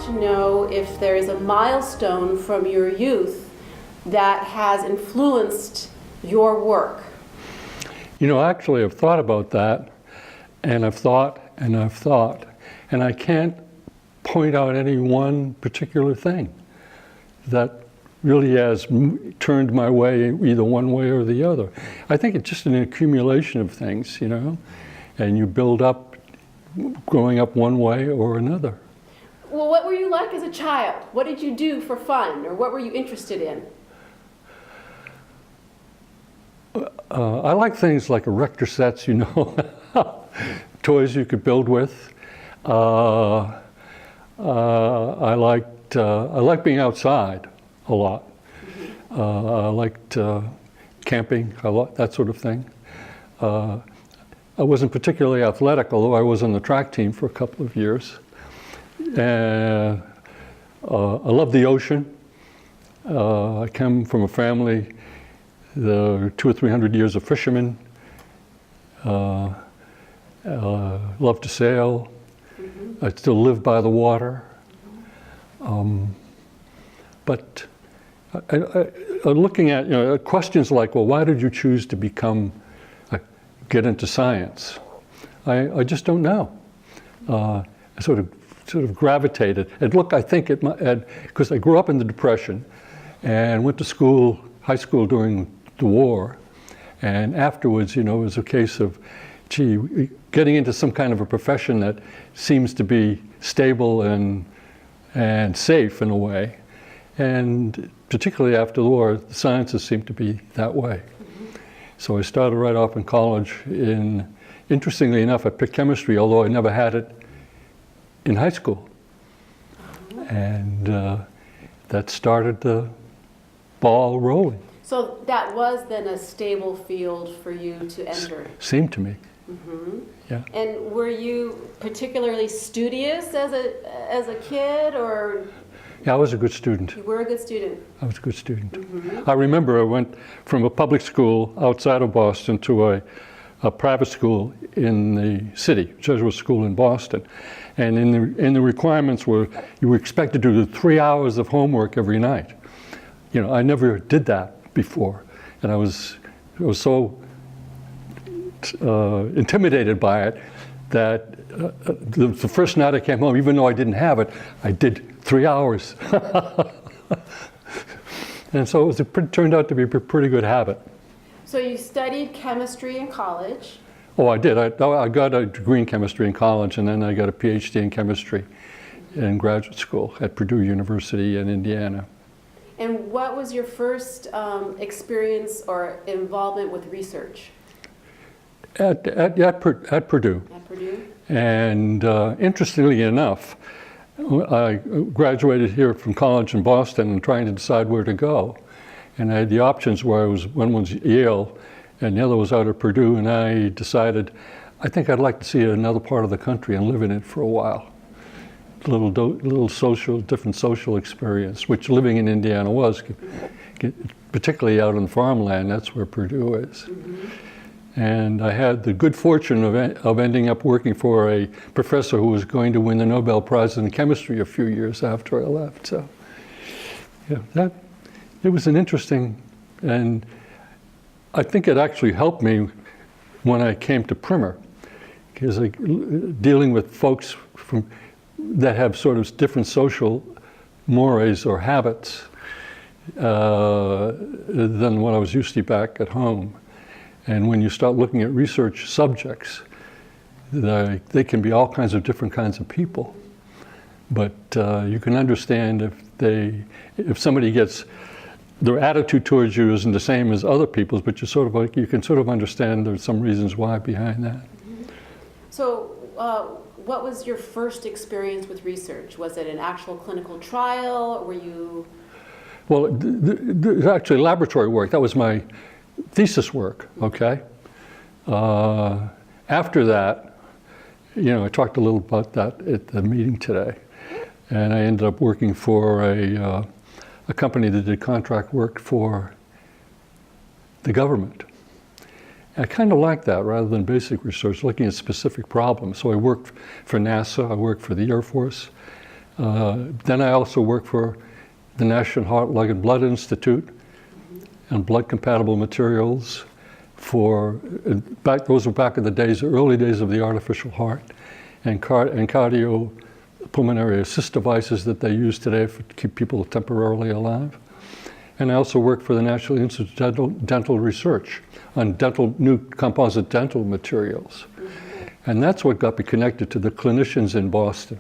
to know if there is a milestone from your youth that has influenced your work. You know, actually, I've thought about that, and I've thought, and I can't point out any one particular thing that really has turned my way either one way or the other. I think it's just an accumulation of things, you know, and you build up growing up one way or another. Well, what were you like as a child? What did you do for fun, or what were you interested in? I like things like erector sets, you know, toys you could build with. I liked being outside a lot. I liked camping, that sort of thing. I wasn't particularly athletic, although I was on the track team for a couple of years. I loved the ocean. I come from a family, the 200 or 300 years of fishermen. Love to sail. I still live by the water. But looking at, you know, questions like, well, why did you choose to get into science? I just don't know. I sort of gravitated. And look, I think because I grew up in the Depression and went to high school during the war, and afterwards, you know, it was a case of, gee, getting into some kind of a profession that seems to be stable and safe in a way. And particularly after the war, the sciences seemed to be that way. So I started right off in college interestingly enough, I picked chemistry, although I never had it in high school. And that started the ball rolling. So that was then a stable field for you to enter? Seemed to me. Yeah. And were you particularly studious as a kid, or? Yeah, I was a good student. You were a good student. I was a good student. I remember I went from a public school outside of Boston to a private school in the city, Jesuit school in Boston. And in the requirements were, you were expected to do 3 hours of homework every night. You know, I never did that before. And I was so intimidated by it that the first night I came home, even though I didn't have it, I did 3 hours. And so it turned out to be a pretty good habit. So you studied chemistry in college? Oh, I did. I got a degree in chemistry in college, and then I got a PhD in chemistry in graduate school at Purdue University in Indiana. And what was your first experience or involvement with research? At Purdue. At Purdue? And interestingly enough, I graduated here from college in Boston and trying to decide where to go. And I had the options where one was Yale and the other was out at Purdue, and I decided I think I'd like to see another part of the country and live in it for a while. Different social experience, which living in Indiana was, particularly out on farmland. That's where Purdue is. And I had the good fortune of ending up working for a professor who was going to win the Nobel Prize in chemistry a few years after I left. So, yeah, it was an interesting, and I think it actually helped me when I came to PRIM&R, because dealing with folks that have sort of different social mores or habits than what I was used to back at home. And when you start looking at research subjects, they can be all kinds of different kinds of people. But you can understand if somebody gets, their attitude towards you isn't the same as other people's, but you can sort of understand there's some reasons why behind that. So what was your first experience with research? Was it an actual clinical trial? Were you? Well, actually laboratory work. That was my thesis work, okay? After that, I talked a little about that at the meeting today. And I ended up working for a company that did contract work for the government. And I kind of like that rather than basic research, looking at specific problems. So I worked for NASA, I worked for the Air Force, Then I also worked for the National Heart, Lung, and Blood Institute and blood compatible materials those were back in the early days of the artificial heart, and cardiopulmonary assist devices that they use today to keep people temporarily alive. And I also worked for the National Institute of Dental Research on new composite dental materials. And that's what got me connected to the clinicians in Boston.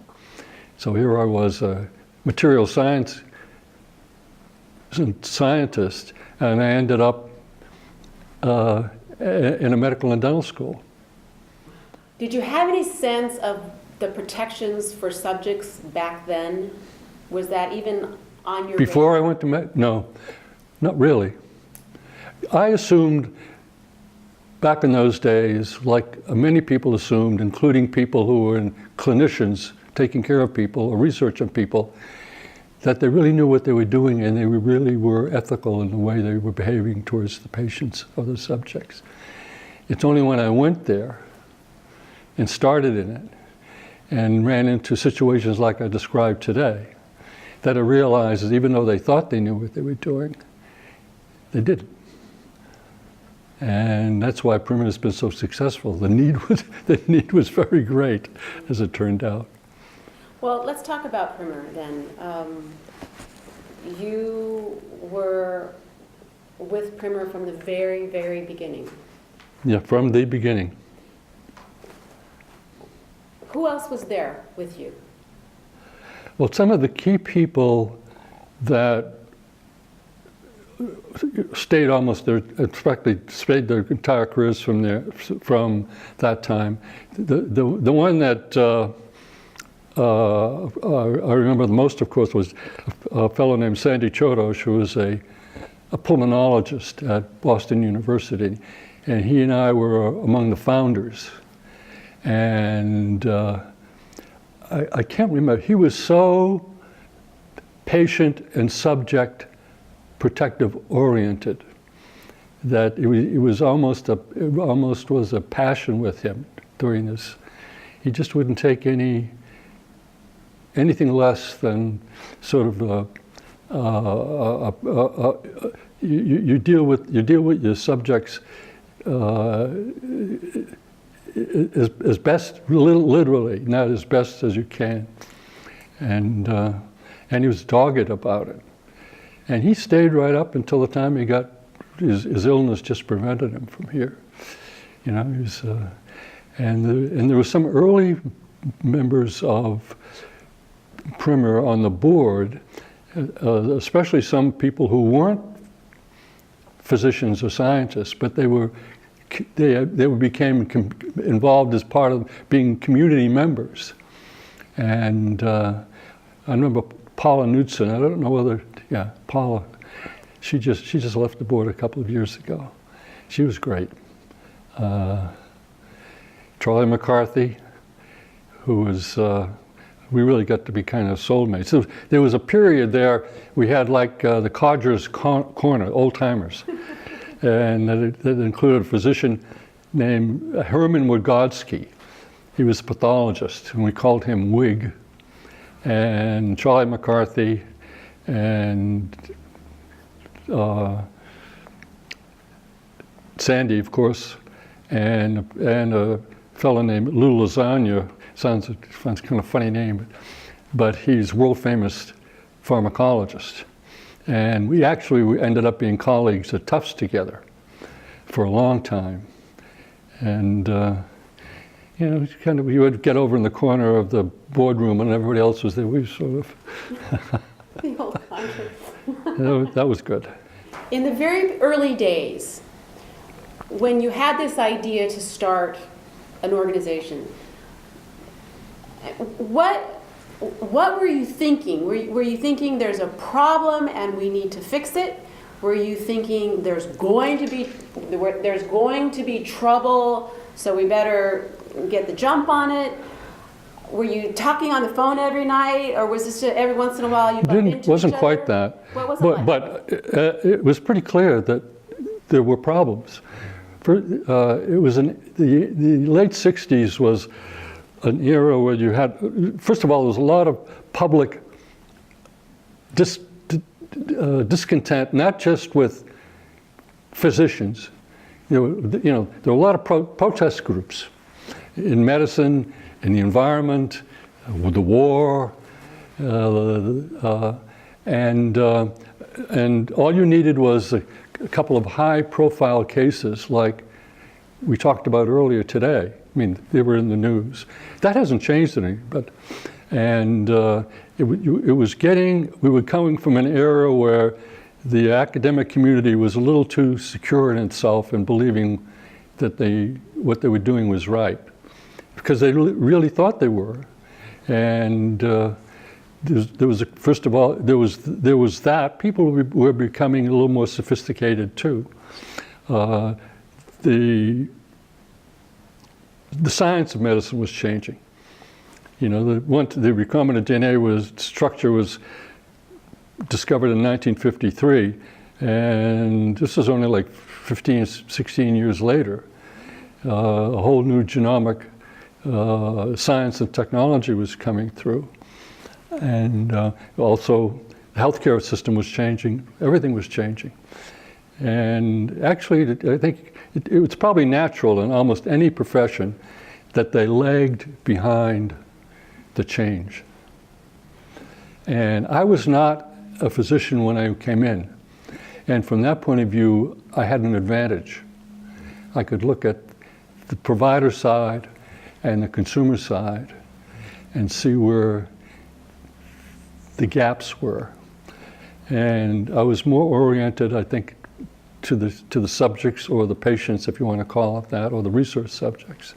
So here I was, a material science scientist, and I ended up in a medical and dental school. Did you have any sense of the protections for subjects back then? Was that even on your Before I went to no, not really. I assumed back in those days, like many people assumed, including people who were clinicians taking care of people or researching people, that they really knew what they were doing and they really were ethical in the way they were behaving towards the patients or the subjects. It's only when I went there and started in it and ran into situations like I described today that I realized that even though they thought they knew what they were doing, they didn't. And that's why PRIM&R has been so successful. The need was very great, as it turned out. Well, let's talk about PRIM&R then. You were with PRIM&R from the very, very beginning. Yeah, from the beginning. Who else was there with you? Well, some of the key people that stayed almost their, practically stayed their entire careers from that time. The one that I remember the most, of course, was a fellow named Sandy Chodos, who was a pulmonologist at Boston University, and he and I were among the founders. And I can't remember, he was so patient and subject protective oriented that it almost was a passion with him during this. He just wouldn't take anything less than sort of you deal with your subjects as best, literally, not as best as you can, and he was dogged about it, and he stayed right up until the time he got his illness just prevented him from here, you know. He was, and there were some early members of PRIM&R on the board, especially some people who weren't physicians or scientists, but they became involved as part of being community members. And I remember Paula Knudsen, I don't know whether, yeah, Paula, she just left the board a couple of years ago. She was great. Charlie McCarthy, who was, we really got to be kind of soulmates. So there was a period there, we had like the Codger's Corner, old timers. And that included a physician named Herman Wygotsky. He was a pathologist, and we called him Wig. And Charlie McCarthy, and Sandy, of course, and a fellow named Lou Lasagna. Sounds kind of funny name, but he's world famous pharmacologist. And we ended up being colleagues at Tufts together for a long time. And you know, you would get over in the corner of the boardroom and everybody else was there. We sort of, The old conference. that was good. In the very early days, when you had this idea to start an organization, what were you thinking? Were you thinking there's a problem and we need to fix it? Were you thinking there's going to be trouble, so we better get the jump on it? Were you talking on the phone every night, or was this every once in a while you bumped into each other? It wasn't quite that. What was it like? But it was pretty clear that there were problems. It was in the late 60s was an era where you had, first of all, there was a lot of public discontent, not just with physicians. There were a lot of protest groups in medicine, in the environment, with the war, and all you needed was a couple of high-profile cases like we talked about earlier today. I mean, they were in the news. That hasn't changed any, we were coming from an era where the academic community was a little too secure in itself and believing that what they were doing was right, because they really thought they were. And there was that. People were becoming a little more sophisticated too. The science of medicine was changing. The recombinant DNA structure was discovered in 1953, and this is only like 15, 16 years later. A whole new genomic science and technology was coming through. And also the healthcare system was changing, everything was changing. And actually, I think it was probably natural in almost any profession that they lagged behind the change. And I was not a physician when I came in. And from that point of view, I had an advantage. I could look at the provider side and the consumer side and see where the gaps were. And I was more oriented, I think, to the subjects or the patients, if you want to call it that, or the research subjects.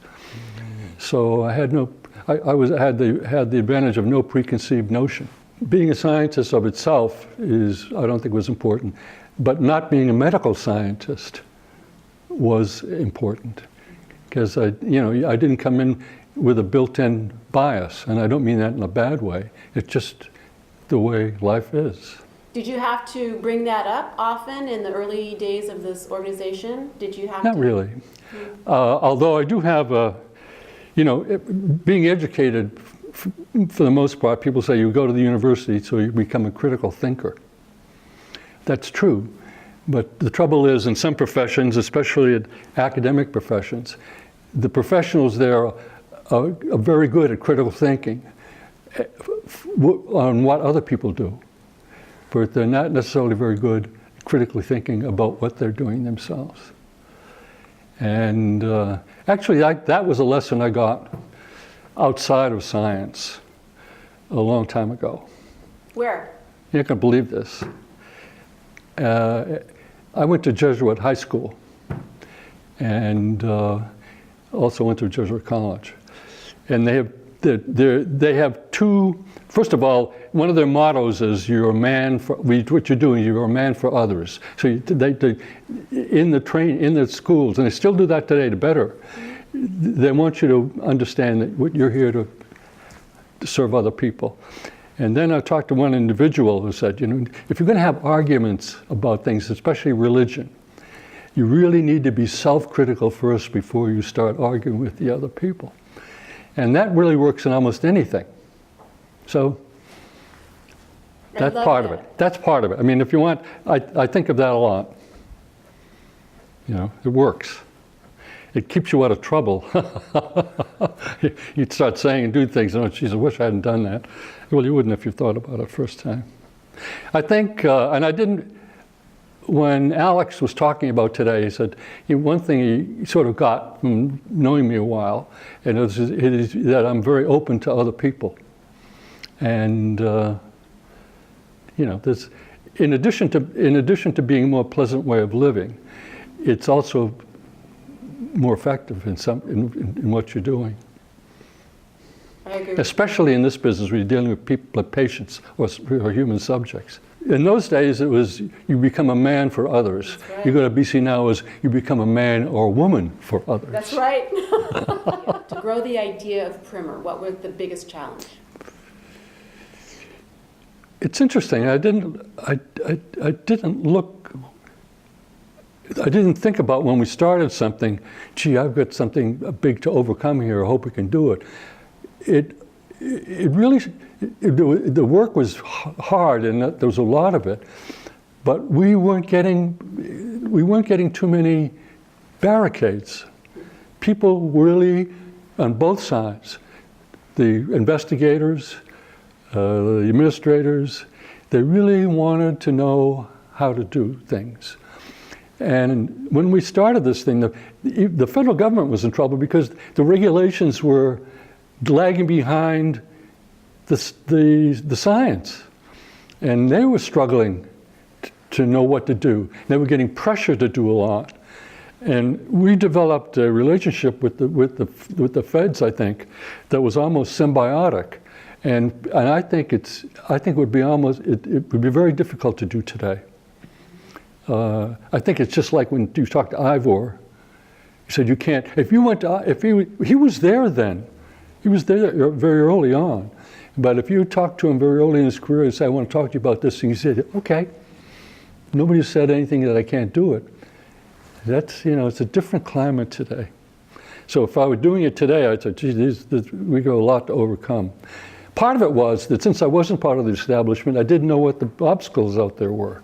So I had had the advantage of no preconceived notion. Being a scientist of itself I don't think was important, but not being a medical scientist was important, because I didn't come in with a built-in bias, and I don't mean that in a bad way. It's just the way life is. Did you have to bring that up often in the early days of this organization? Did you have Not to? really. Although I do have being educated, for the most part, people say you go to the university so you become a critical thinker. That's true. But the trouble is, in some professions, especially in academic professions, the professionals there are very good at critical thinking on what other people do. But they're not necessarily very good at critically thinking about what they're doing themselves. And actually, that was a lesson I got outside of science a long time ago. Where? You're not going to believe this. I went to Jesuit high school and also went to Jesuit college. And they have two, first of all, one of their mottos is you're a man for, what you're doing, you're a man for others. So in the schools, and they still do that today to better, they want you to understand that you're here to serve other people. And then I talked to one individual who said, if you're going to have arguments about things, especially religion, you really need to be self-critical first before you start arguing with the other people. And that really works in almost anything. So that's part of it. That's part of it. I mean, if you want, I think of that a lot. It works. It keeps you out of trouble. You'd start saying and do things, and geez, I wish I hadn't done that. Well, you wouldn't if you thought about it first time. I think, and I didn't, when Alex was talking about today, he said, one thing he sort of got from knowing me a while, and it is that I'm very open to other people. And, there's, in addition to being a more pleasant way of living, it's also more effective in what you're doing. I agree. Especially in this business where you're dealing with people, like patients or human subjects. In those days, it was you become a man for others. That's right. You go to BC now is you become a man or woman for others. That's right. To grow the idea of PRIM&R, what was the biggest challenge? It's interesting. I didn't think about when we started something, gee, I've got something big to overcome here, I hope we can do it. it really, the work was hard, and there was a lot of it, but we weren't getting too many barricades. People really, on both sides, the investigators, the administrators, they really wanted to know how to do things. And when we started this thing, the federal government was in trouble because the regulations were lagging behind the science. And they were struggling to know what to do. They were getting pressure to do a lot. And we developed a relationship with the feds, I think, that was almost symbiotic. And I think it would be very difficult to do today. I think it's just like when you talk to Ivor. He said you can't. If you went to, he was there then. He was there very early on. But if you talk to him very early in his career and say, I want to talk to you about this, and he said, okay. Nobody said anything that I can't do it. That's, it's a different climate today. So if I were doing it today, I'd say, geez, we got a lot to overcome. Part of it was that since I wasn't part of the establishment, I didn't know what the obstacles out there were.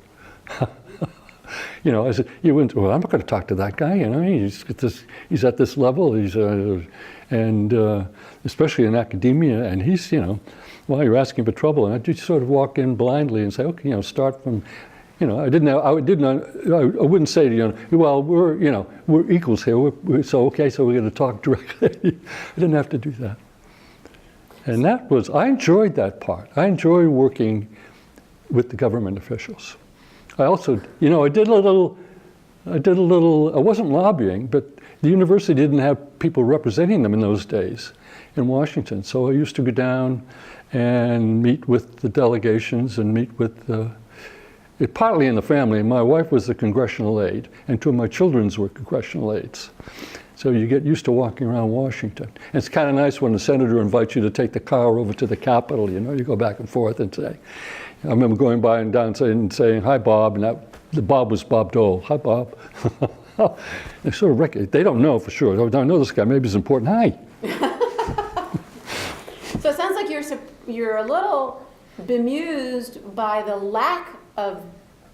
I said, I'm not going to talk to that guy. He's at this level. And especially in academia, and he's, you're asking for trouble. And I just sort of walk in blindly and say, okay, start from, I wouldn't say to well, we're equals here. So we're going to talk directly. I didn't have to do that. And I enjoyed that part. I enjoyed working with the government officials. I also, I did a little, I wasn't lobbying, but the university didn't have people representing them in those days in Washington. So I used to go down and meet with the delegations and meet with partly in the family. My wife was the congressional aide, and two of my children were congressional aides. So you get used to walking around Washington. And it's kind of nice when the senator invites you to take the car over to the Capitol, you go back and forth and say. I remember going by and down and saying, hi, Bob, and the Bob was Bob Dole. Hi, Bob. They sort of they don't know for sure. They don't know this guy, maybe he's important. Hi. So it sounds like you're a little bemused by the lack of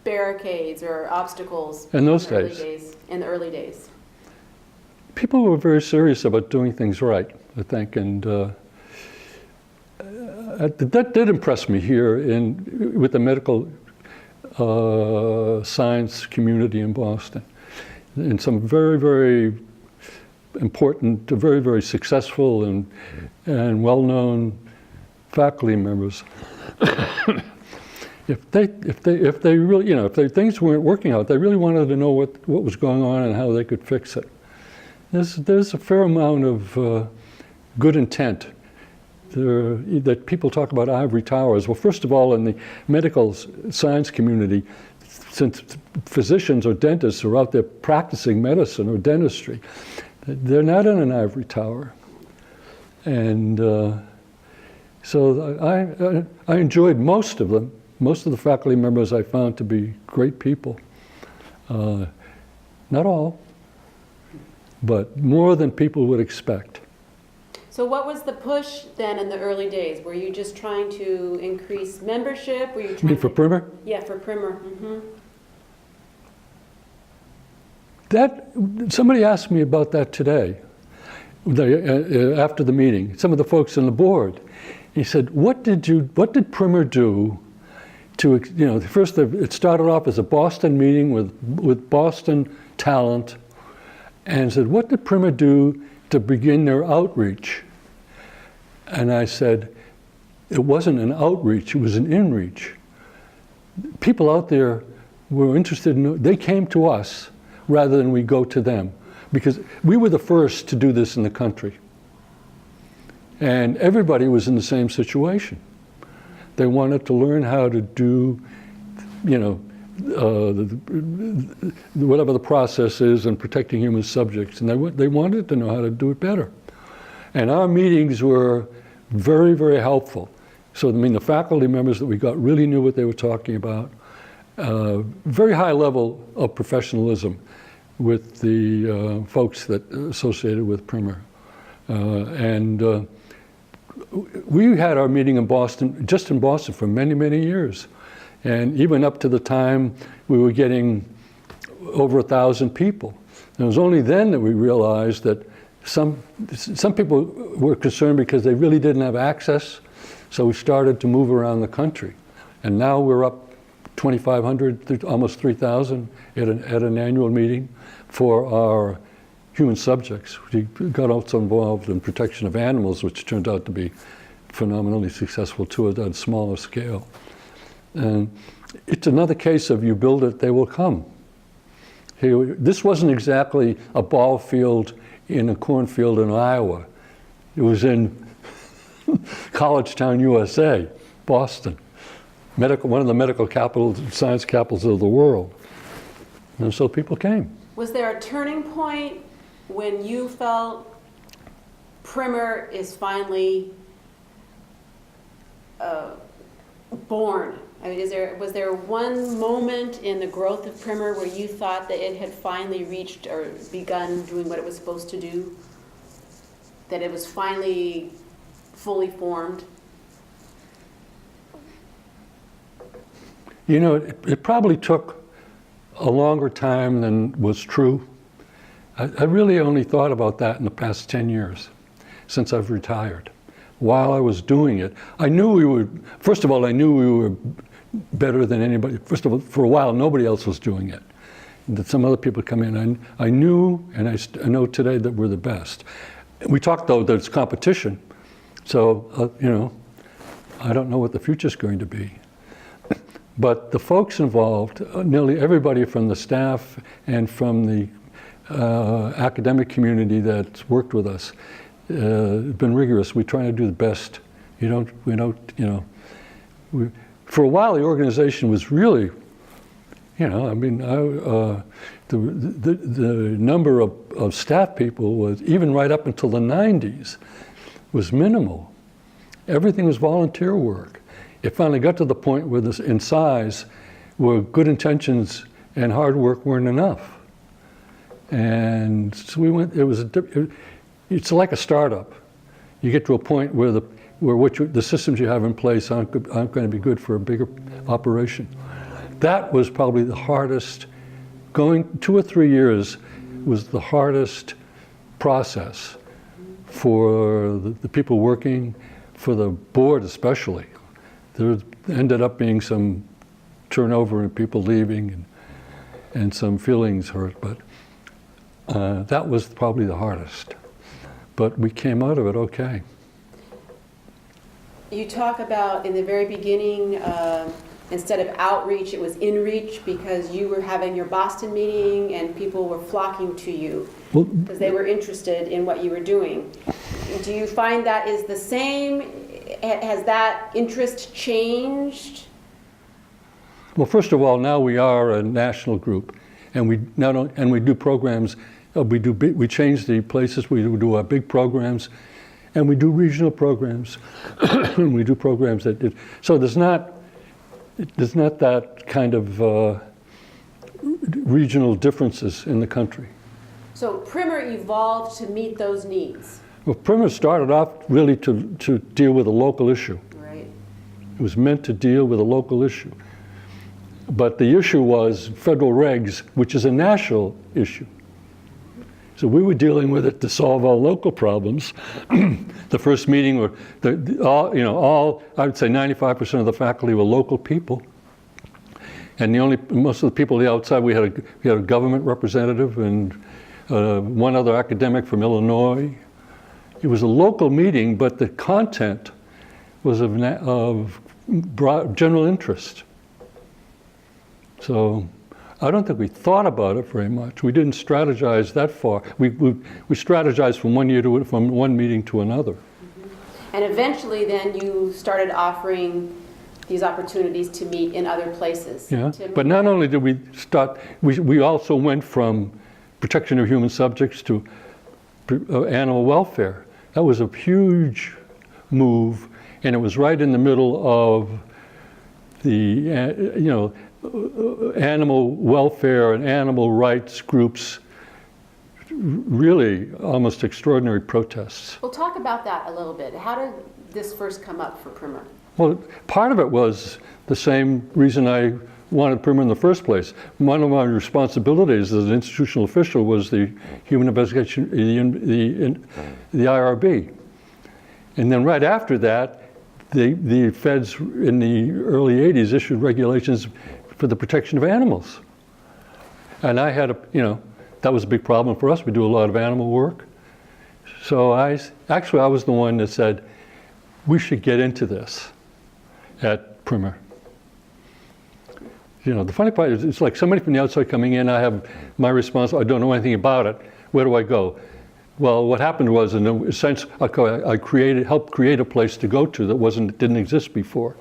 barricades or obstacles in those days. In the early days. People were very serious about doing things right, I think, and that did impress me here with the medical science community in Boston. And some very, very important, very, very successful and well-known faculty members. If they really, if things weren't working out, they really wanted to know what was going on and how they could fix it. There's a fair amount of good intent that people talk about ivory towers. Well, first of all, in the medical science community, since physicians or dentists are out there practicing medicine or dentistry, they're not in an ivory tower. And so I enjoyed most of them. Most of the faculty members I found to be great people. Not all, but more than people would expect. So what was the push then in the early days? Were you just trying to increase membership? Were you trying for PRIM&R? Yeah, for PRIM&R. Mm-hmm. Somebody asked me about that today, after the meeting. Some of the folks on the board. He said, "What did PRIM&R do to, first it started off as a Boston meeting with Boston talent, and said, what did PRIM&R do to begin their outreach?" And I said, it wasn't an outreach, it was an inreach. People out there were interested they came to us rather than we go to them, because we were the first to do this in the country. And everybody was in the same situation. They wanted to learn how to do, whatever the process is in protecting human subjects, and they wanted to know how to do it better. And our meetings were very, very helpful. So, the faculty members that we got really knew what they were talking about. Very high level of professionalism with the folks that associated with PRIM&R. And we had our meeting in Boston, just in Boston, for many, many years. And even up to the time we were getting over 1,000 people. And it was only then that we realized that some people were concerned because they really didn't have access. So we started to move around the country. And now we're up 2,500, almost 3,000 at an annual meeting for our human subjects. We got also involved in protection of animals, which turned out to be phenomenally successful too at a smaller scale. And it's another case of you build it, they will come. This wasn't exactly a ball field in a cornfield in Iowa. It was in College Town, USA, Boston, one of the medical capitals, science capitals of the world. And so people came. Was there a turning point when you felt PRIM&R is finally born? I mean, was there one moment in the growth of PRIM&R where you thought that it had finally reached or begun doing what it was supposed to do? That it was finally fully formed? You know, it probably took a longer time than was true. I really only thought about that in the past 10 years, since I've retired. While I was doing it, I knew we were, first of all, I knew we were better than anybody. First of all, for a while, nobody else was doing it. That some other people come in. I knew, and I know today that we're the best. We talked, though, that it's competition. So, you know, I don't know what the future's going to be. But the folks involved, nearly everybody from the staff and from the academic community that's worked with us, been rigorous. We try to do the best. We don't, you know. For a while, the organization was really, you know, I mean, the number of staff people was, even right up until the 90s, was minimal. Everything was volunteer work. It finally got to the point where in size, where good intentions and hard work weren't enough. And so we went, it's like a startup. You get to a point where the systems you have in place aren't going to be good for a bigger operation. That was probably the hardest. Going 2 or 3 years was the hardest process for the people working, for the board especially. There ended up being some turnover and people leaving and some feelings hurt, but that was probably the hardest. But we came out of it okay. You talk about in the very beginning, instead of outreach, it was inreach because you were having your Boston meeting and people were flocking to you because they were interested in what you were doing. Do you find that is the same? Has that interest changed? Well, first of all, now we are a national group, and we do programs. We change the places. We do our big programs, and we do regional programs. And we do programs so there's not that kind of regional differences in the country. So PRIM&R evolved to meet those needs. Well, PRIM&R started off really to deal with a local issue. Right. It was meant to deal with a local issue. But the issue was federal regs, which is a national issue. So we were dealing with it to solve our local problems. The first meeting, I would say 95% of the faculty were local people. And most of the people on the outside, we had a government representative and one other academic from Illinois. It was a local meeting, but the content was of broad, general interest. So I don't think we thought about it very much. We didn't strategize that far. We strategized from from one meeting to another. Mm-hmm. And eventually then you started offering these opportunities to meet in other places. Yeah, but not only did we start, we also went from protection of human subjects to animal welfare. That was a huge move, and it was right in the middle of the, animal welfare and animal rights groups really almost extraordinary protests. Well, talk about that a little bit. How did this first come up for PRIM&R? Well, part of it was the same reason I wanted PRIM&R in the first place. One of my responsibilities as an institutional official was the human investigation, the IRB. And then right after that, the feds in the early 80s issued regulations for the protection of animals. And I had that was a big problem for us. We do a lot of animal work. So I was the one that said, we should get into this at PRIM&R. The funny part is, it's like somebody from the outside coming in, I have my response, I don't know anything about it, where do I go? Well, what happened was, in a sense, I helped create a place to go to that didn't exist before.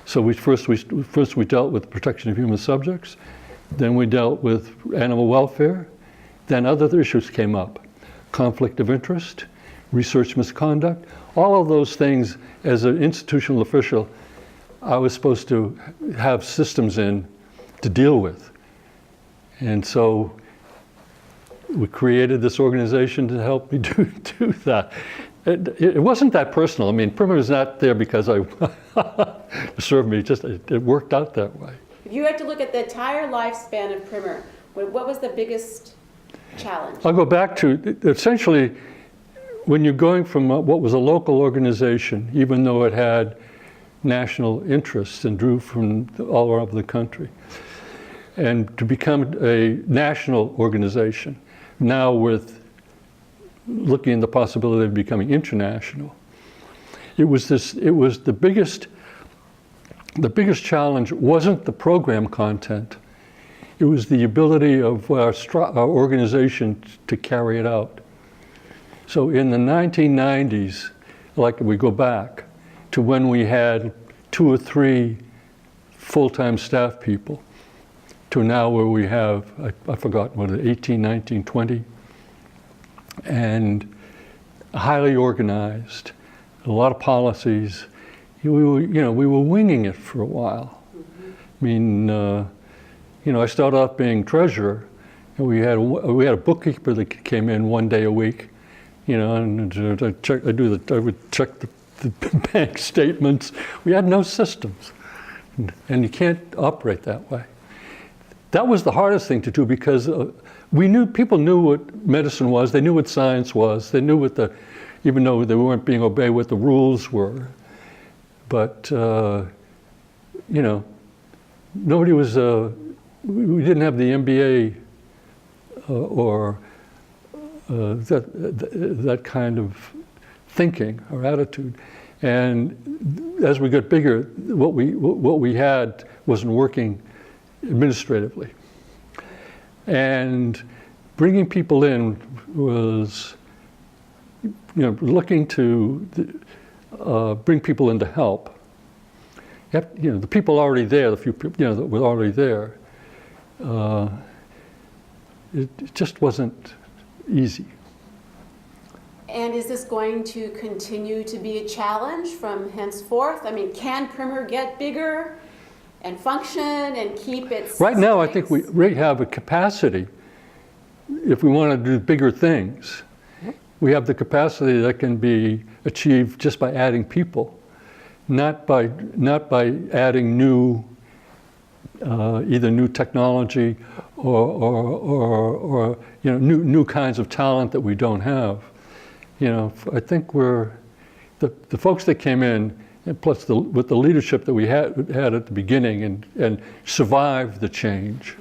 So first we dealt with the protection of human subjects, then we dealt with animal welfare, then other issues came up. Conflict of interest, research misconduct, all of those things as an institutional official, I was supposed to have systems in to deal with. And so we created this organization to help me do that. It wasn't that personal. I mean, PRIM&R is not there because I served me, it worked out that way. If you had to look at the entire lifespan of PRIM&R, what was the biggest challenge? I'll go back to, essentially, when you're going from what was a local organization, even though it had national interests and drew from all over the country, and to become a national organization, now with looking at the possibility of becoming international. It was the biggest challenge wasn't the program content, it was the ability of our organization to carry it out. So in the 1990s, like we go back to when we had 2 or 3 full-time staff people, to now where we have, I forgot, what, 18, 19, 20, and highly organized, a lot of policies. We were winging it for a while. Mm-hmm. I mean, I started off being treasurer, and we had a bookkeeper that came in 1 day a week, and I would check the bank statements. We had no systems, and you can't operate that way. That was the hardest thing to do because people knew what medicine was, they knew what science was, they knew even though they weren't being obeyed, what the rules were. But, nobody was, we didn't have the MBA or that kind of thinking or attitude. And as we got bigger, what we had wasn't working administratively. And bringing people in was, looking to bring people in to help. The people already there, the few people, that were already there, it just wasn't easy. And is this going to continue to be a challenge from henceforth? I mean, can PRIM&R get bigger and function and keep its Right now, I strengths? think we have a capacity, if we want to do bigger things, we have the capacity that can be achieved just by adding people, not by adding either new technology or new kinds of talent that we don't have. I think the folks that came in, and plus with the leadership that we had at the beginning and survived the change,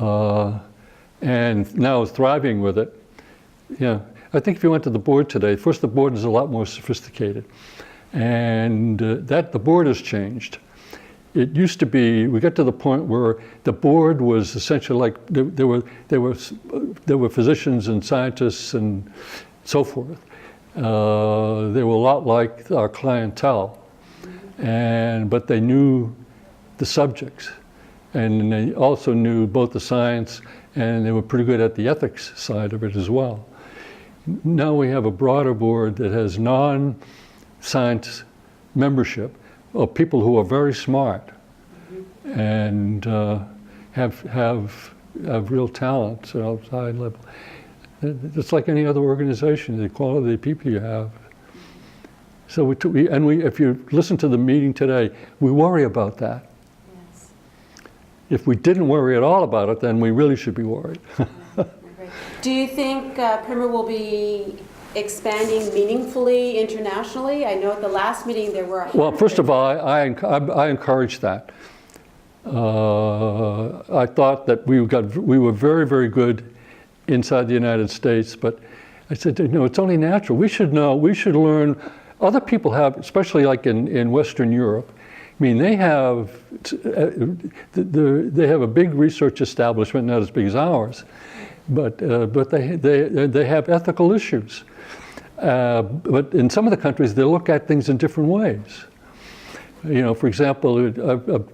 and now is thriving with it. I think if you went to the board today, first the board is a lot more sophisticated, and the board has changed. It used to be, we got to the point where the board was essentially like there were physicians and scientists and so forth. They were a lot like our clientele, but they knew the subjects, and they also knew both the science, and they were pretty good at the ethics side of it as well. Now we have a broader board that has non-science membership of people who are very smart and have real talent at a high level. It's like any other organization, the quality of the people you have. So if you listen to the meeting today, we worry about that. Yes. If we didn't worry at all about it, then we really should be worried. Do you think PRIM&R will be expanding meaningfully internationally? I know at the last meeting there were 100. Well, first of all, I encourage that. I thought that we were very, very good inside the United States, but I said, it's only natural. We should know, we should learn. Other people have, especially like in Western Europe, I mean, they have a big research establishment, not as big as ours, but they have ethical issues. But in some of the countries, they look at things in different ways. For example,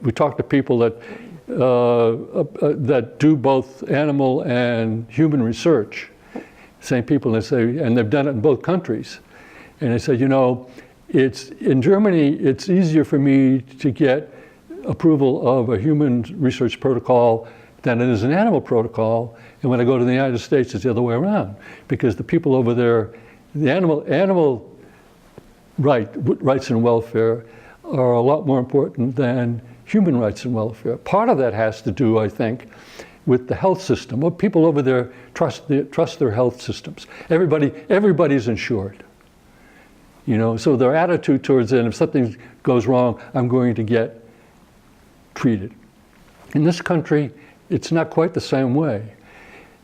we talk to people that do both animal and human research. Same people, and they've done it in both countries. And they say, in Germany, it's easier for me to get approval of a human research protocol than it is an animal protocol. And when I go to the United States, it's the other way around, because the people over there, the animal rights and welfare are a lot more important than human rights and welfare. Part of that has to do, I think, with the health system. Well, people over there trust their health systems. Everybody's insured. So their attitude towards it, if something goes wrong, I'm going to get treated. In this country, it's not quite the same way.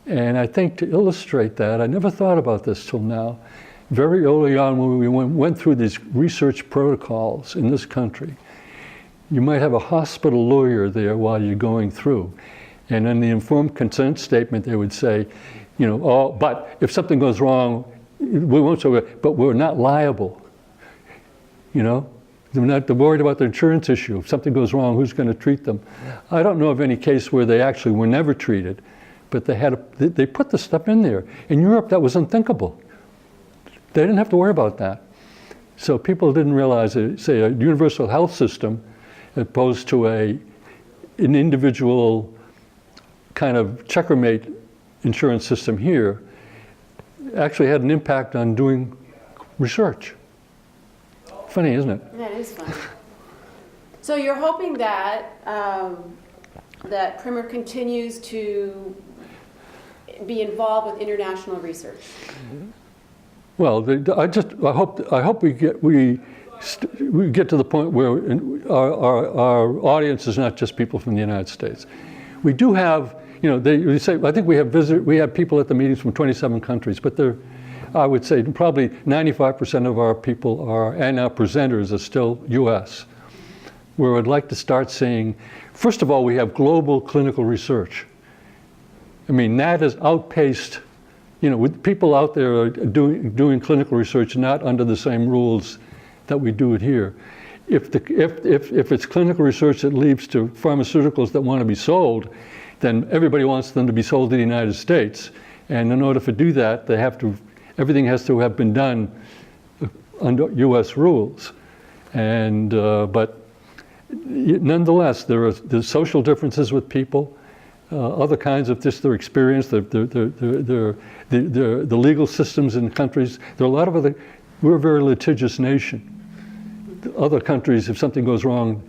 And I think to illustrate that, I never thought about this till now. Very early on when we went through these research protocols in this country, you might have a hospital lawyer there while you're going through. And in the informed consent statement, they would say, but if something goes wrong, we won't say, but we're not liable. They're not worried about the insurance issue. If something goes wrong, who's going to treat them? I don't know of any case where they actually were never treated, but they put the stuff in there. In Europe, that was unthinkable. They didn't have to worry about that. So people didn't realize that, say, a universal health system, as opposed to an individual kind of checkmate insurance system here, actually had an impact on doing research. Funny, isn't it? That is funny. So you're hoping that that PRIM&R continues to be involved with international research. Well, I hope we get to the point where our audience is not just people from the United States. We do have, they say, I think we have people at the meetings from 27 countries, but I would say probably 95% of our people and our presenters are still US. Where I'd like to start seeing, first of all, we have global clinical research. I mean, that has outpaced, with people out there are doing clinical research not under the same rules that we do it here. If it's clinical research that leads to pharmaceuticals that want to be sold, then everybody wants them to be sold in the United States. And in order to do that, everything has to have been done under US rules. And, but nonetheless, there's social differences with people, other kinds of just their experience, the legal systems in countries. There are a lot of we're a very litigious nation. Other countries, if something goes wrong,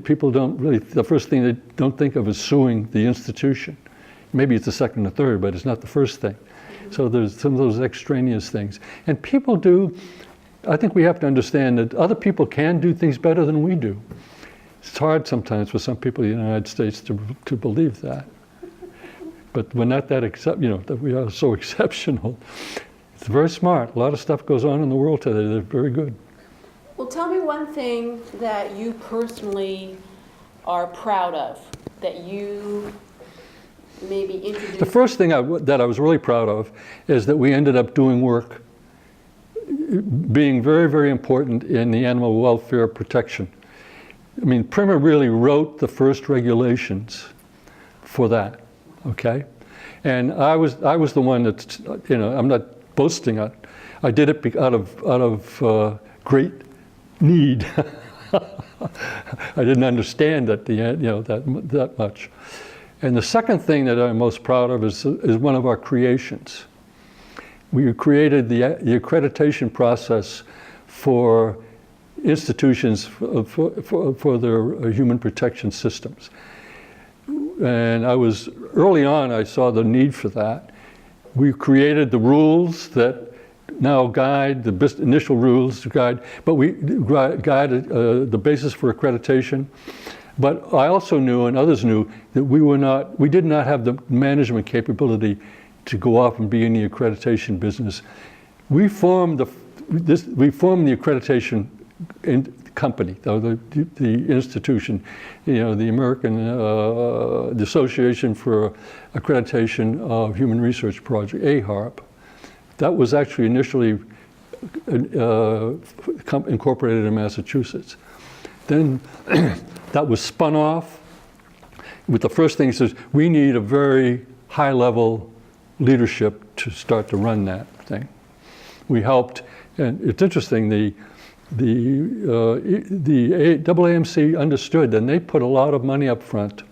people don't really, the first thing they don't think of is suing the institution. Maybe it's the second or third, but it's not the first thing. So there's some of those extraneous things. And people do, I think we have to understand that other people can do things better than we do. It's hard sometimes for some people in the United States to believe that. But we're not that that we are so exceptional. It's very smart. A lot of stuff goes on in the world today. They're very good. Well, tell me one thing that you personally are proud of, that you maybe introduced. The first thing that I was really proud of is that we ended up doing work being very, very important in the animal welfare protection. I mean, PRIM&R really wrote the first regulations for that, okay? And I was the one that, I'm not boasting. I did it out of great need. I didn't understand that that much, And the second thing that I'm most proud of is one of our creations. We created the accreditation process for institutions for their human protection systems. And early on, I saw the need for that. We created the rules that now guide, the initial rules to guide, but we guided the basis for accreditation. But I also knew, and others knew, that we did not have the management capability to go off and be in the accreditation business. We formed the accreditation company, the institution, the American the Association for Accreditation of Human Research Project, AHRP. That was actually initially incorporated in Massachusetts. Then that was spun off with the first thing says, we need a very high-level leadership to start to run that thing. We helped, and it's interesting, the AAMC understood, and they put a lot of money up front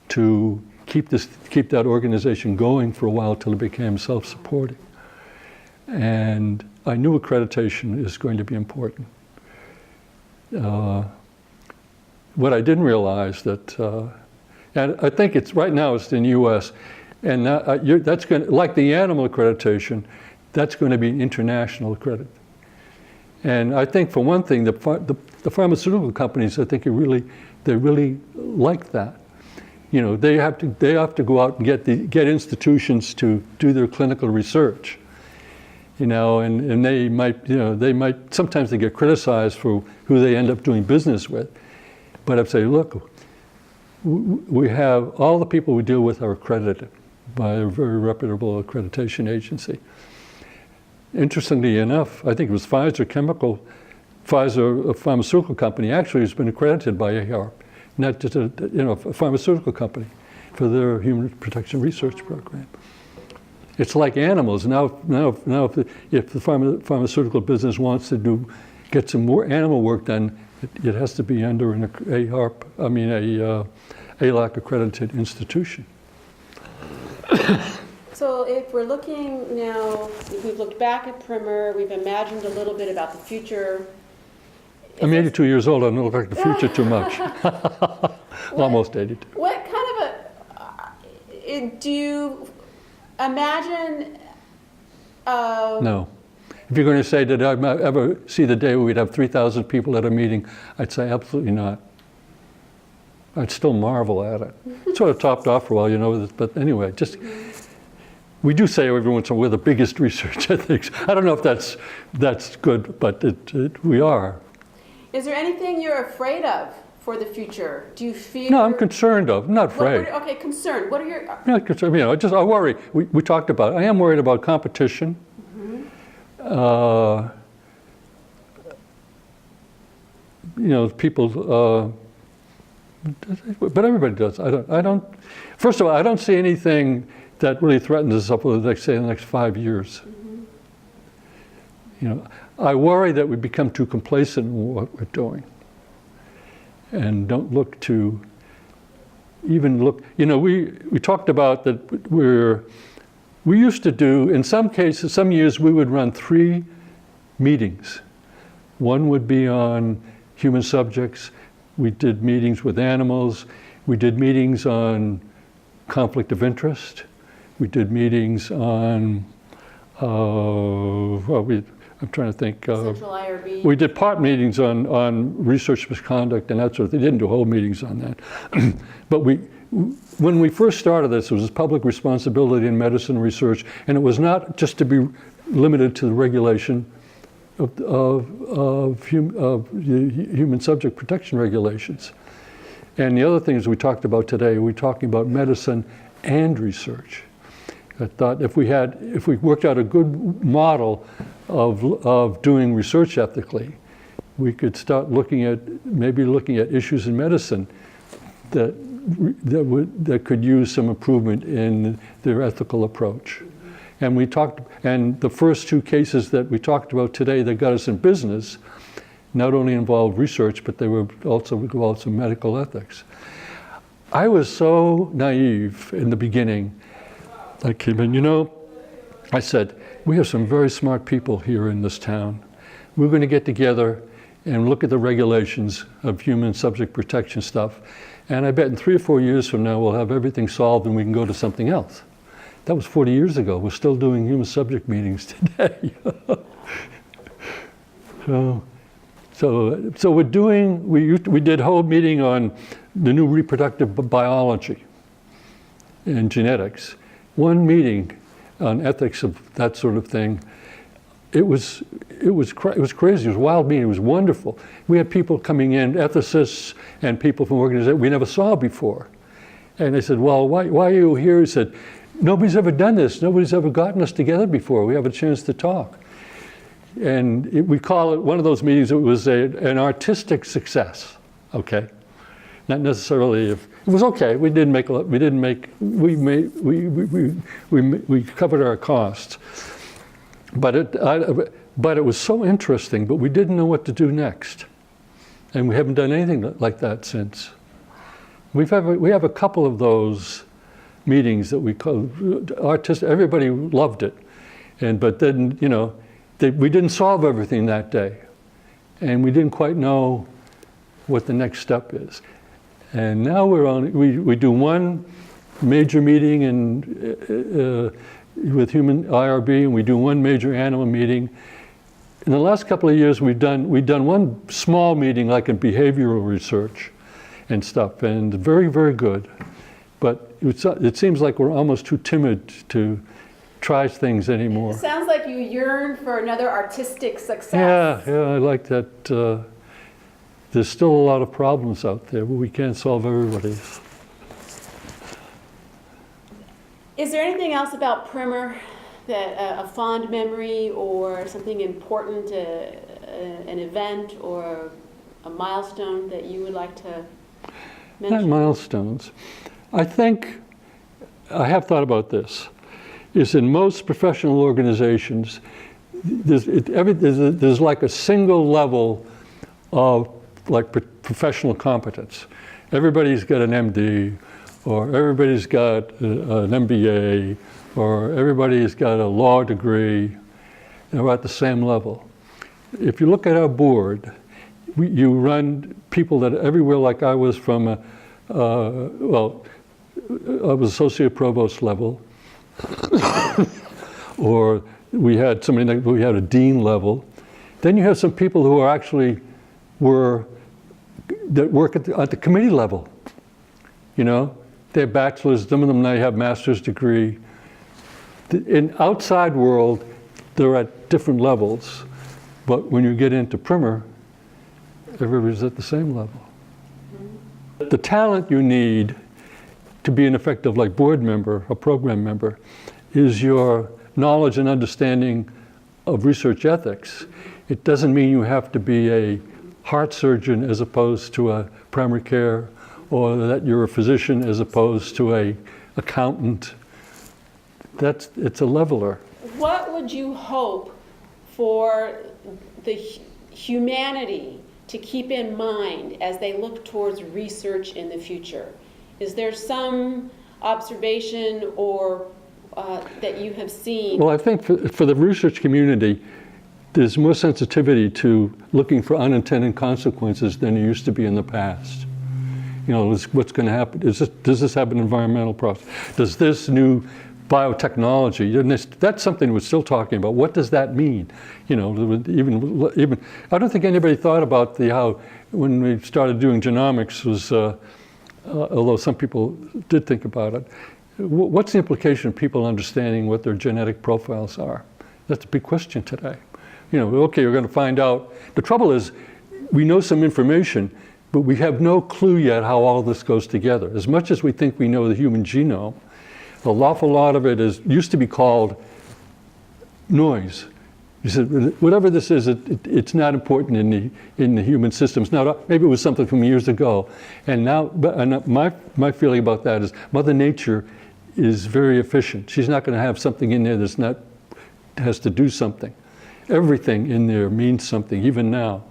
to keep that organization going for a while till it became self-supporting. And I knew accreditation is going to be important. What I didn't realize that, and I think right now it's in the U.S., and that's going to, like the animal accreditation, that's going to be international accredited. And I think, for one thing, the pharmaceutical companies, I think, they really like that. They have to go out and get institutions to do their clinical research. And they might sometimes they get criticized for who they end up doing business with. But I'd say, look, we have all the people we deal with are accredited by a very reputable accreditation agency. Interestingly enough, I think it was Pfizer, a pharmaceutical company, actually has been accredited by AHRP, not just a pharmaceutical company, for their human protection research program. It's like animals. Now if the pharmaceutical business wants to get some more animal work done, it has to be under an ALAC accredited institution. So if we're looking now, we've looked back at PRIM&R, we've imagined a little bit about the future. I'm 82 years old, I don't look like the future too much. Almost 82. What kind of do you imagine? No. If you're going to say, did I ever see the day where we'd have 3,000 people at a meeting, I'd say absolutely not. I'd still marvel at it. It sort of topped off for a while, but anyway, we do say every once in a while we're the biggest research ethics. I don't know if that's good, but we are. Is there anything you're afraid of for the future? Do you fear? No, I'm concerned of, not afraid. Okay, concerned. What are your? Not concerned. I worry. We talked about it. I am worried about competition. People. But everybody does. I don't. First of all, I don't see anything that really threatens us up over the next 5 years. I worry that we become too complacent in what we're doing, and don't look to even look. We talked about that we used to do, in some cases, some years we would run 3 meetings. One would be on human subjects. We did meetings with animals. We did meetings on conflict of interest. We did meetings on, I'm trying to think. Central IRB. We did part meetings on research misconduct and that sort of thing. They didn't do whole meetings on that. But when we first started this, it was public responsibility in medicine research, and it was not just to be limited to the regulation of human subject protection regulations. And the other things we talked about today, we're talking about medicine and research. I thought if we worked out a good model of doing research ethically, we could start looking at issues in medicine that could use some improvement in their ethical approach. And the first 2 cases that we talked about today that got us in business not only involved research, but they were also involved some medical ethics. I was so naive in the beginning. I came in, I said, we have some very smart people here in this town. We're going to get together and look at the regulations of human subject protection stuff. And I bet in 3 or 4 years from now, we'll have everything solved and we can go to something else. That was 40 years ago. We're still doing human subject meetings today. So we did a whole meeting on the new reproductive biology and genetics. One meeting on ethics of that sort of thing. It was crazy. It was a wild meeting. It was wonderful. We had people coming in, ethicists and people from organizations we never saw before. And they said, well, why are you here? He said, nobody's ever done this. Nobody's ever gotten us together before. We have a chance to talk. And we call it, one of those meetings, it was an artistic success, okay? Not necessarily, it was okay. We covered our costs. But it was so interesting, but we didn't know what to do next. And we haven't done anything like that since. We have a couple of those meetings that we call artistic. Everybody loved it. But then, we didn't solve everything that day. And we didn't quite know what the next step is. And now we do one major meeting with human IRB, and we do one major animal meeting. In the last couple of years, we've done one small meeting, like in behavioral research and stuff, and very, very good. But it seems like we're almost too timid to try things anymore. It sounds like you yearn for another artistic success. Yeah, I like that. There's still a lot of problems out there, but we can't solve everybody's. Is there anything else about PRIM&R that a fond memory or something important, an event or a milestone that you would like to mention? Not milestones. I think, I have thought about this, is in most professional organizations, there's like a single level of like professional competence. Everybody's got an MD, or everybody's got an MBA, or everybody's got a law degree, and we're at the same level. If you look at our board, you run people that everywhere, like I was from I was associate provost level, or we had a dean level. Then you have some people who are actually that work at the committee level. They have bachelor's, some of them now have master's degree. In outside world, they're at different levels, but when you get into PRIM&R, everybody's at the same level. The talent you need to be an effective board member, a program member, is your knowledge and understanding of research ethics. It doesn't mean you have to be a heart surgeon as opposed to a primary care, or that you're a physician as opposed to a accountant. It's a leveler. What would you hope for the humanity to keep in mind as they look towards research in the future? Is there some observation or that you have seen? Well, I think for the research community, there's more sensitivity to looking for unintended consequences than there used to be in the past. What's going to happen? Does this have an environmental process? Does this new biotechnology, that's something we're still talking about. What does that mean? Even I don't think anybody thought about how when we started doing genomics was, although some people did think about it, what's the implication of people understanding what their genetic profiles are? That's a big question today. Okay, we're going to find out. The trouble is, we know some information, but we have no clue yet how all this goes together. As much as we think we know the human genome, an awful lot of it used to be called noise. You said, whatever this is, it's not important in the human systems. Now, maybe it was something from years ago. And now, my feeling about that is Mother Nature is very efficient. She's not going to have something in there has to do something. Everything in there means something, even now.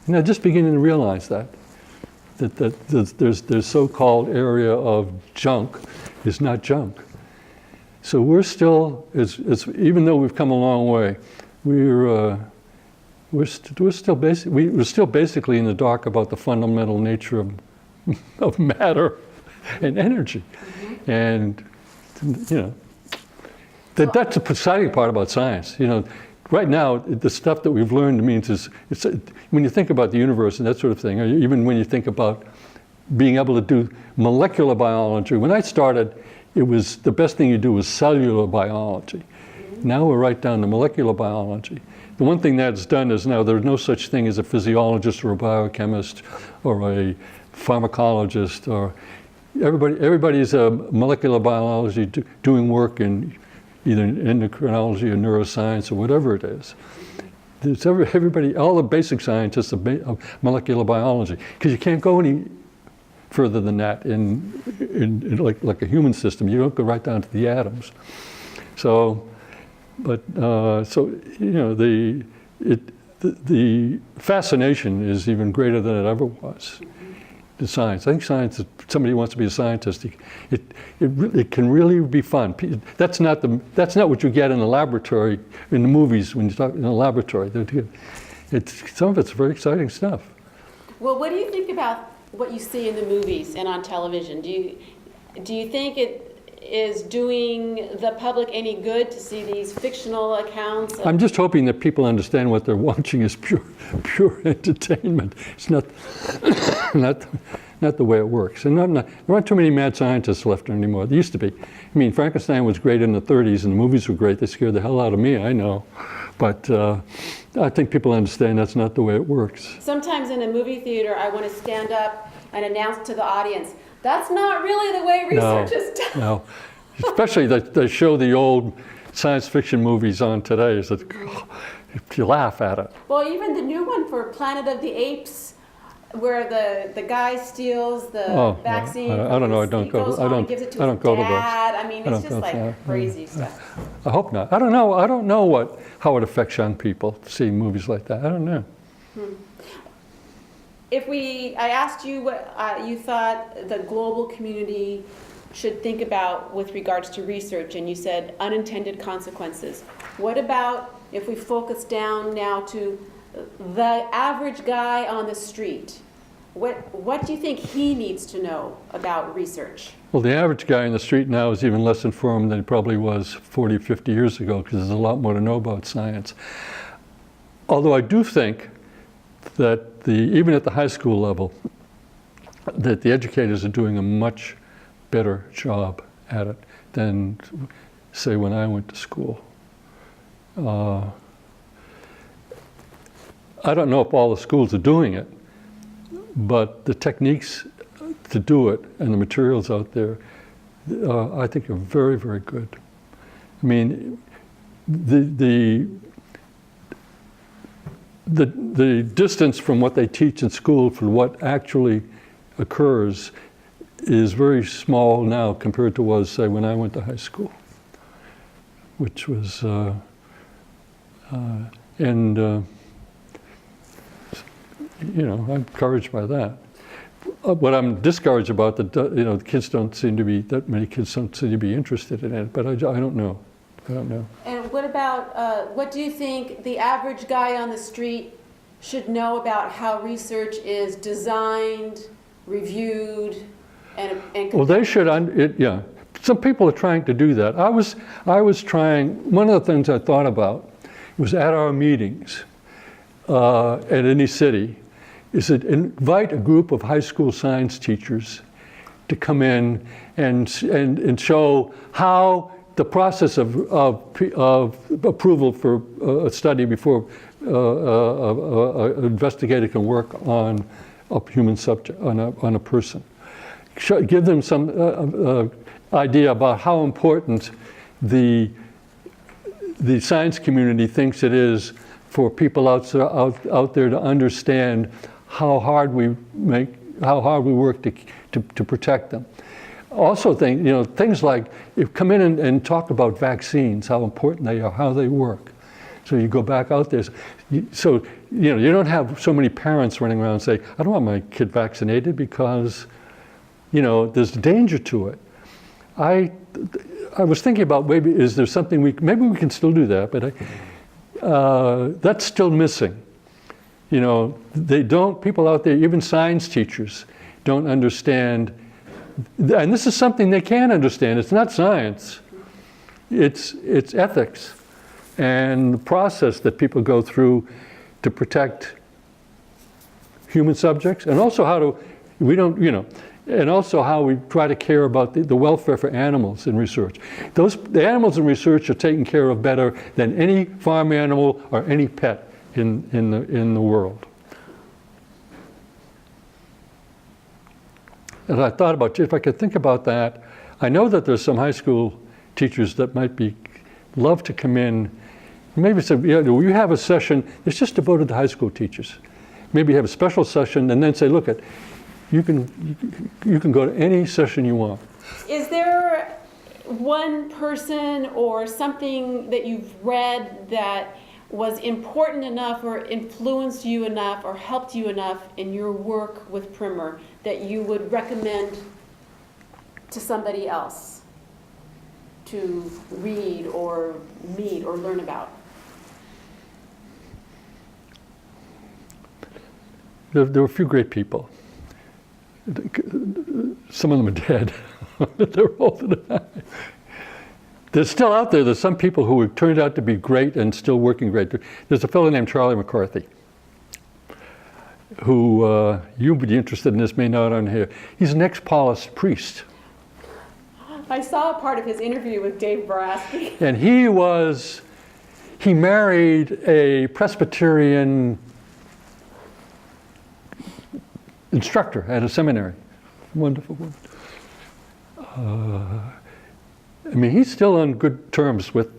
Just beginning to realize that that there's so-called area of junk is not junk. So we're still, even though we've come a long way, we're still basically in the dark about the fundamental nature of matter and energy. Mm-hmm. And that's the exciting part about science. Right now, the stuff that we've learned means when you think about the universe and that sort of thing, or even when you think about being able to do molecular biology. When I started, it was the best thing you do was cellular biology. Mm-hmm. Now we're right down to molecular biology. The one thing that's done is now there's no such thing as a physiologist or a biochemist or a pharmacologist, or everybody's a molecular biology doing work in either endocrinology or neuroscience or whatever it is. There's everybody, all the basic scientists of molecular biology, because you can't go any further than that in like a human system. You don't go right down to the atoms. So, the fascination is even greater than it ever was. The science. I think science, if somebody wants to be a scientist, it can really be fun. That's not what you get in the laboratory, in the movies when you talk in the laboratory. Some of it's very exciting stuff. Well, what do you think about what you see in the movies and on television? Do you think it is doing the public any good to see these fictional accounts? I'm just hoping that people understand what they're watching is pure entertainment. It's not the way it works. And there aren't too many mad scientists left anymore. There used to be. I mean, Frankenstein was great in the 30s, and the movies were great. They scared the hell out of me, I know. But I think people understand that's not the way it works. Sometimes in a movie theater, I want to stand up and announce to the audience, that's not really the way research is done. No, especially they show the old science fiction movies on today. Is that you laugh at it. Well, even the new one for Planet of the Apes, where the guy steals the vaccine. I don't know. I don't go. I don't. Gives it to I don't his go to dad. those. I mean, it's just like crazy stuff. I hope not. I don't know. I don't know how it affects young people seeing movies like that. I don't know. I asked you what you thought the global community should think about with regards to research, and you said unintended consequences. What about if we focus down now to the average guy on the street? What do you think he needs to know about research? Well, the average guy in the street now is even less informed than he probably was 40, 50 years ago, because there's a lot more to know about science. Although I do think that even at the high school level, that the educators are doing a much better job at it than, say, when I went to school. I don't know if all the schools are doing it, but the techniques to do it and the materials out there, I think are very, very good. I mean, the distance from what they teach in school for what actually occurs is very small now compared to was, say, when I went to high school, which was, I'm encouraged by that. What I'm discouraged about, that many kids don't seem to be interested in it, but I don't know. And what about, what do you think the average guy on the street should know about how research is designed, reviewed, and well, they should, some people are trying to do that. I was trying, one of the things I thought about was at our meetings at any city, is to invite a group of high school science teachers to come in and show how the process of approval for a study before an investigator can work on a human subject, on a person. Give them some idea about how important the science community thinks it is for people out there to understand how hard we work to protect them. Also things like, come in and talk about vaccines, how important they are, how they work. So you go back out there. So, you don't have so many parents running around and say, I don't want my kid vaccinated because, there's danger to it. I was thinking about maybe, is there something maybe we can still do that, but that's still missing. People out there, even science teachers, don't understand, and this is something they can understand. It's not science. It's ethics and the process that people go through to protect human subjects, and also how we try to care about the welfare for animals in research. The animals in research are taken care of better than any farm animal or any pet in the world. And I thought about, if I could think about that, I know that there's some high school teachers that might love to come in, maybe say, we have a session that's just devoted to high school teachers. Maybe have a special session and then say, look, you can go to any session you want. Is there one person or something that you've read that was important enough or influenced you enough or helped you enough in your work with PRIM&R that you would recommend to somebody else to read or meet or learn about? There were a few great people. Some of them are dead. They're older than I. They're still out there. There's some people who have turned out to be great and still working great. There's a fellow named Charlie McCarthy, who you would be interested in this, may not on here. He's an ex-Paulist priest. I saw a part of his interview with Dave Borasky. And he married a Presbyterian instructor at a seminary. Wonderful woman. He's still on good terms with,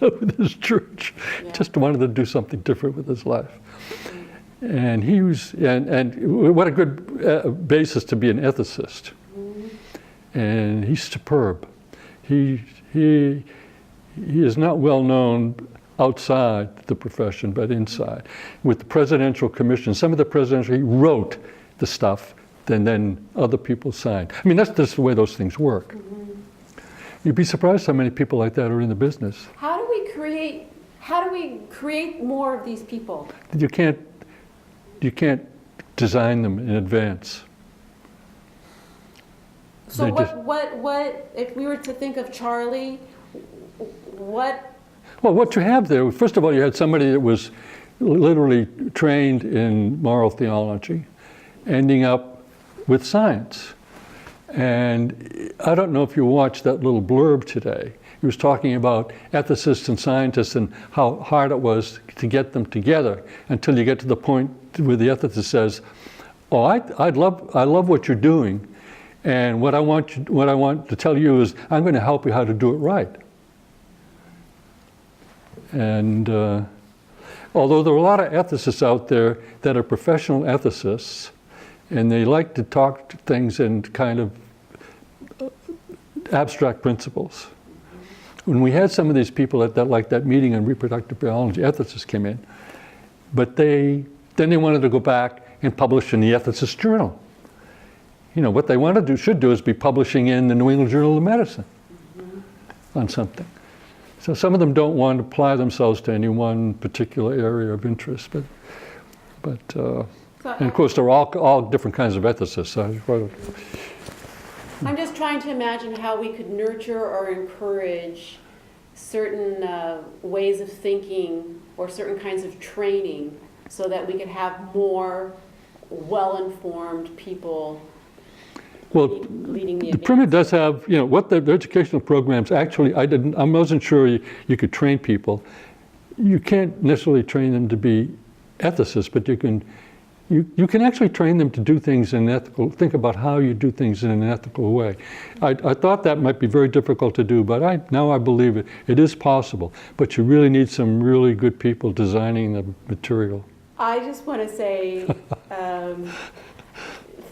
with his church. Yeah. Just wanted to do something different with his life. And he was, and what a good basis to be an ethicist. And he's superb. He is not well known outside the profession, but inside. With the presidential commission, some of the presidential, he wrote the stuff, and then other people signed. That's just the way those things work. You'd be surprised how many people like that are in the business. How do we create more of these people? You can't design them in advance. So what if we were to think of Charlie, what? Well, what you have there, first of all, you had somebody that was literally trained in moral theology, ending up with science. And I don't know if you watched that little blurb today. He was talking about ethicists and scientists and how hard it was to get them together until you get to the point where the ethicist says, "Oh, I love what you're doing, and what I want to tell you is I'm going to help you how to do it right." And although there are a lot of ethicists out there that are professional ethicists, and they like to talk to things in kind of abstract principles. When we had some of these people at that meeting on reproductive biology, ethicists came in, but then they wanted to go back and publish in the Ethicist Journal. What they should do is be publishing in the New England Journal of Medicine on something. So some of them don't want to apply themselves to any one particular area of interest, but and of course, there are all different kinds of ethicists. I'm just trying to imagine how we could nurture or encourage certain ways of thinking or certain kinds of training so that we could have more well-informed people leading the PRIM&R does have, what the educational programs actually, I wasn't sure you could train people. You can't necessarily train them to be ethicists, but you can actually train them to do things in an ethical, think about how you do things in an ethical way. I thought that might be very difficult to do, but now I believe it is possible. But you really need some really good people designing the material. I just want to say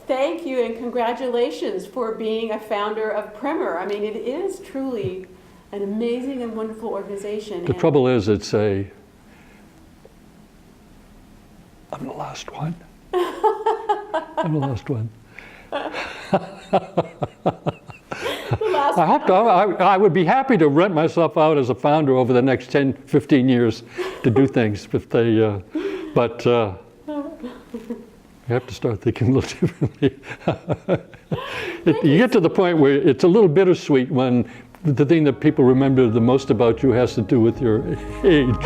thank you and congratulations for being a founder of PRIM&R. It is truly an amazing and wonderful organization. The trouble is, I'm the last one. I'm the last one. I would be happy to rent myself out as a founder over the next 10, 15 years to do things if they, but you have to start thinking a little differently. You get to the point where it's a little bittersweet when the thing that people remember the most about you has to do with your age.